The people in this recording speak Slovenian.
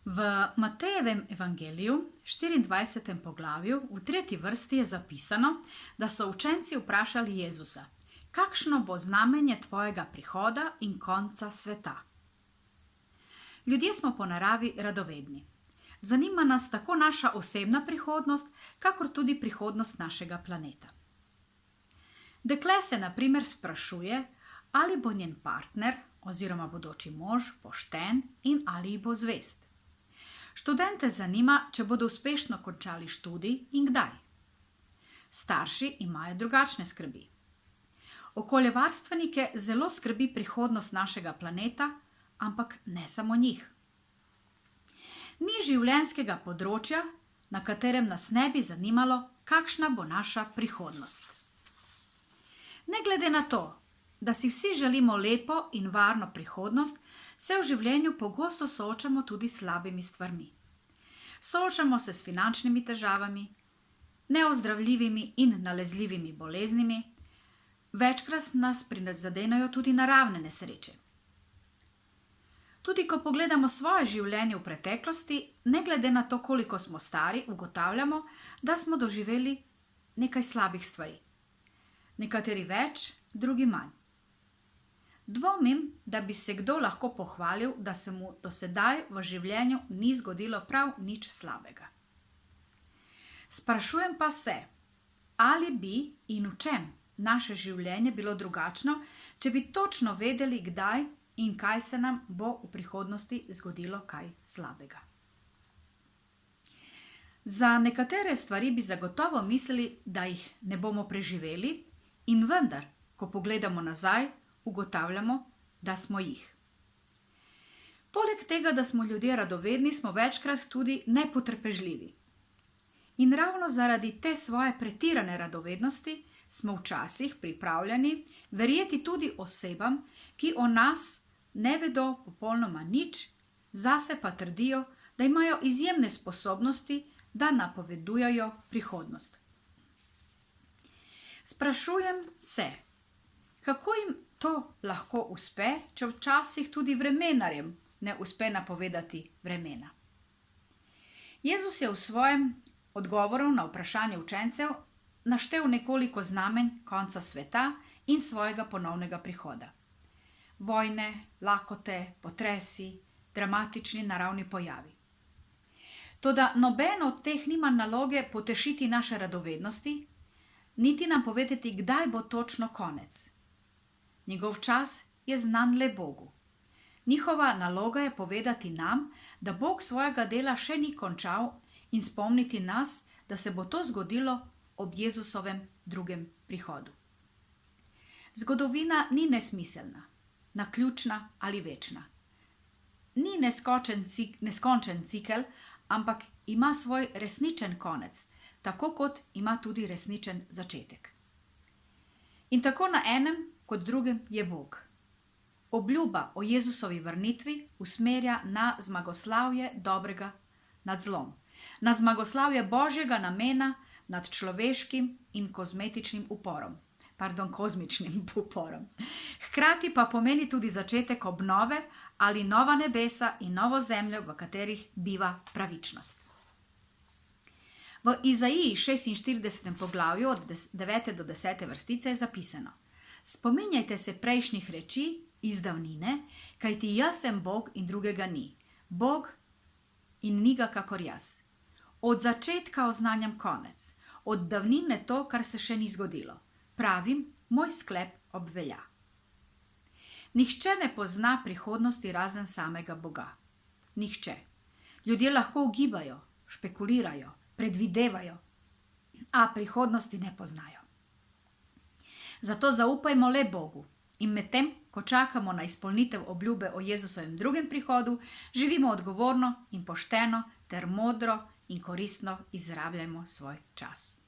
V Matejevem evangeliju, 24. poglavju, v 3. vrsti je zapisano, da so učenci vprašali Jezusa: kakšno bo znamenje tvojega prihoda in konca sveta? Ljudje smo po naravi radovedni. Zanima nas tako naša osebna prihodnost, kakor tudi prihodnost našega planeta. Dekle se na primer sprašuje, ali bo njen partner oziroma bodoči mož pošten in ali ji bo zvest. Študente zanima, če bodo uspešno končali študij in kdaj. Starši imajo drugačne skrbi. Okoljevarstvenike zelo skrbi prihodnost našega planeta, ampak ne samo njih. Ni življenjskega področja, na katerem nas ne bi zanimalo, kakšna bo naša prihodnost. Ne glede na to, da si vsi želimo lepo in varno prihodnost, se v življenju pogosto soočamo tudi s slabimi stvarmi. Soočamo se s finančnimi težavami, neozdravljivimi in nalezljivimi boleznimi, večkrat nas prizadenejo tudi naravne nesreče. Tudi ko pogledamo svoje življenje v preteklosti, ne glede na to, koliko smo stari, ugotavljamo, da smo doživeli nekaj slabih stvari. Nekateri več, drugi manj. Dvomim, da bi se kdo lahko pohvalil, da se mu do sedaj v življenju ni zgodilo prav nič slabega. Sprašujem pa se, ali bi in v čem naše življenje bilo drugačno, če bi točno vedeli, kdaj in kaj se nam bo v prihodnosti zgodilo kaj slabega. Za nekatere stvari bi zagotovo mislili, da jih ne bomo preživeli, in vendar, ko pogledamo nazaj, ugotavljamo, da smo jih. Poleg tega, da smo ljudje radovedni, smo večkrat tudi nepotrpežljivi. In ravno zaradi te svoje pretirane radovednosti smo včasih pripravljeni verjeti tudi osebam, ki o nas ne vedo popolnoma nič, zase pa trdijo, da imajo izjemne sposobnosti, da napovedujejo prihodnost. Sprašujem se, kako jim to lahko uspe, če včasih tudi vremenarjem ne uspe napovedati vremena. Jezus je v svojem odgovoru na vprašanje učencev naštel nekoliko znamenj konca sveta in svojega ponovnega prihoda. Vojne, lakote, potresi, dramatični naravni pojavi. Toda nobeno od teh nima naloge potešiti naše radovednosti, niti nam povedati, kdaj bo točno konec. Njegov čas je znan le Bogu. Njihova naloga je povedati nam, da Bog svojega dela še ni končal in spomniti nas, da se bo to zgodilo ob Jezusovem drugem prihodu. Zgodovina ni nesmiselna, naključna ali večna. Ni neskončen cikel, ampak ima svoj resničen konec, tako kot ima tudi resničen začetek. In tako na enem kot drugem je Bog. Obljuba o Jezusovi vrnitvi usmerja na zmagoslavje dobrega nad zlom, na zmagoslavje Božjega namena nad človeškim in kozmičnim uporom. Hkrati pa pomeni tudi začetek obnove ali nova nebesa in novo zemljo, v katerih biva pravičnost. V Izaiji 46. poglavju od 9. do 10. vrstice je zapisano: spominjajte se prejšnjih reči iz davnine, kajti jaz sem Bog in drugega ni. Bog in ni ga kakor jaz. Od začetka oznanjam konec, od davnine to, kar se še ni zgodilo. Pravim, moj sklep obvelja. Nihče ne pozna prihodnosti razen samega Boga. Nihče. Ljudje lahko ugibajo, špekulirajo, predvidevajo, a prihodnosti ne poznajo. Zato zaupajmo le Bogu in medtem, ko čakamo na izpolnitev obljube o Jezusovem drugem prihodu, živimo odgovorno in pošteno ter modro in koristno izrabljajmo svoj čas.